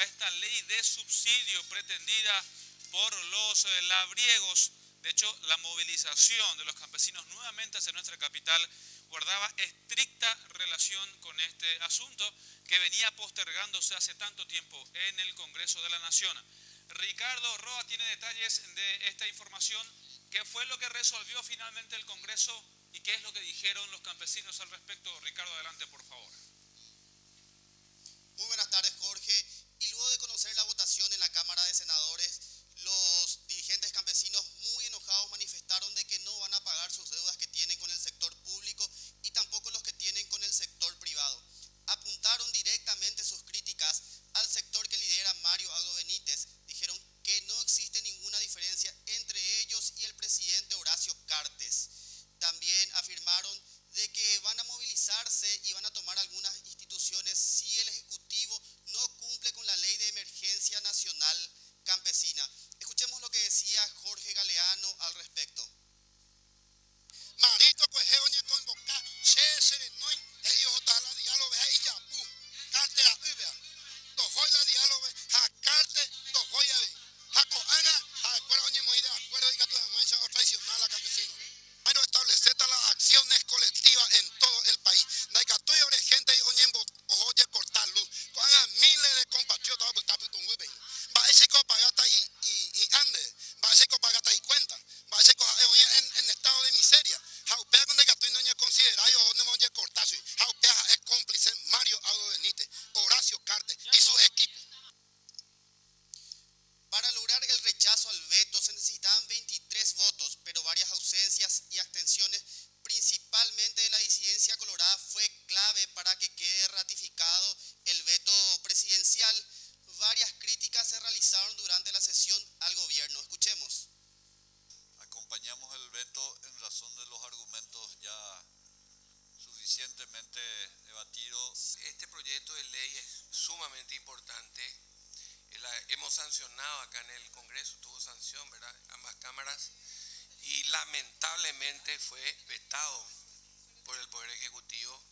a esta ley de subsidio pretendida por los labriegos. De hecho, la movilización de los campesinos nuevamente hacia nuestra capital guardaba estricta relación con este asunto que venía postergándose hace tanto tiempo en el Congreso de la Nación. Ricardo Roa tiene detalles de esta información. ¿Qué fue lo que resolvió finalmente el Congreso y qué es lo que dijeron los campesinos al respecto? Ricardo, adelante, por favor. Muy buenas tardes, Jorge. Y luego de conocer la votación en la Cámara de Senadores, los dirigentes campesinos muy enojados manifestaron de que no van a pagar sus deudas que tienen con el sector público y tampoco los que tienen con el sector privado. Apuntaron directamente sus críticas al sector que lidera Mario Aldo Benítez. Dijeron que no existe ninguna diferencia entre ellos y el presidente Horacio Cartes. También afirmaron de que van a movilizarse y van a tomar algunas instituciones si el Ejecutivo no cumple con la Ley de Emergencia Nacional Campesina. Escuchemos lo que decía Jorge Galeano al respecto. Marito Cuejeo ni convocar, Serenoi, ellos la diálogo y Yapu, cartera ubea, dojoy la diálogo, jacarte, dojoy a ver, jacoana, acuerdo ni muy de acuerdo y que tu denuncia o traicionar a campesino. Pero establecer las acciones colectivas en todo el país. Daikatu y gente y oñembo, oye cortar luz, hagan miles de compatriotas a putar puto muy bien. Va ese copagata y ande, va ese copagata y cuenta, va ese en estado de miseria. Jaupea con Daikatu y no es considerado, no oye cortar, Jaupea es cómplice Mario Aldo Benítez, Horacio Cartes y su equipo. Para lograr el rechazo al veto se necesitaban 23 votos, pero varias ausencias y abstenciones, principalmente de la disidencia colorada, fue clave para que quede ratificado el veto presidencial. Varias críticas se realizaron durante la sesión al gobierno. Escuchemos. Acompañamos el veto en razón de los argumentos ya suficientemente debatidos. Este proyecto de ley es sumamente importante. Hemos sancionado acá en el Congreso, tuvo sanción, ¿verdad? Ambas cámaras, y lamentablemente fue vetado por el Poder Ejecutivo.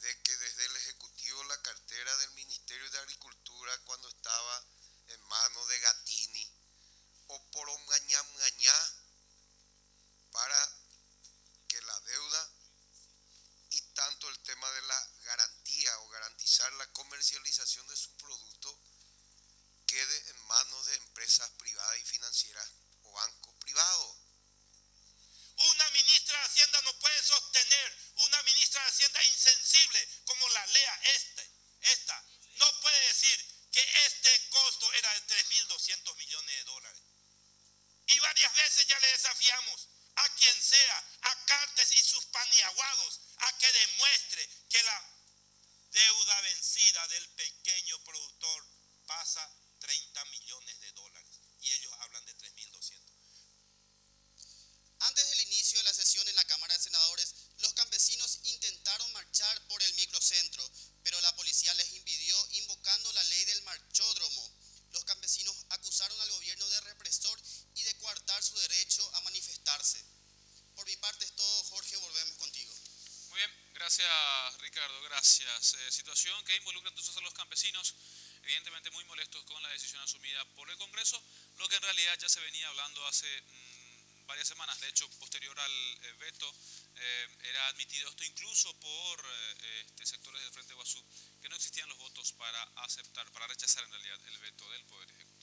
De que desde el Ejecutivo la cartera del Ministerio de Agricultura, cuando estaba en manos de Gatini, o por un gañá para que la deuda y tanto el tema de la garantía o garantizar la comercialización de su producto quede en manos de empresas privadas y financieras o bancos privados. Una ministra de Hacienda no puede sostener una ministra de Hacienda insensible como la lea esta. No puede decir que este costo era de 3.200 millones de dólares. Y varias veces ya le desafiamos a quien sea, a Cartes y sus paniaguados, a que demuestre que la deuda vencida del pequeño productor pasa 30 millones de dólares y ellos hablan de 3.200. Antes del inicio de la sesión en la Cámara de Senadores, los campesinos intentaron marchar por el microcentro, pero la policía les impidió invocando la ley del marchódromo. Los campesinos acusaron al gobierno de represor y de coartar su derecho a manifestarse. Por mi parte es todo, Jorge, volvemos contigo. Muy bien, gracias Ricardo, gracias. Situación que involucra entonces a los campesinos, evidentemente muy molestos con la decisión asumida por el Congreso, lo que en realidad ya se venía hablando hace varias semanas. De hecho, posterior al veto, era admitido esto incluso por sectores del Frente Guasú, que no existían los votos para aceptar, para rechazar en realidad el veto del Poder Ejecutivo.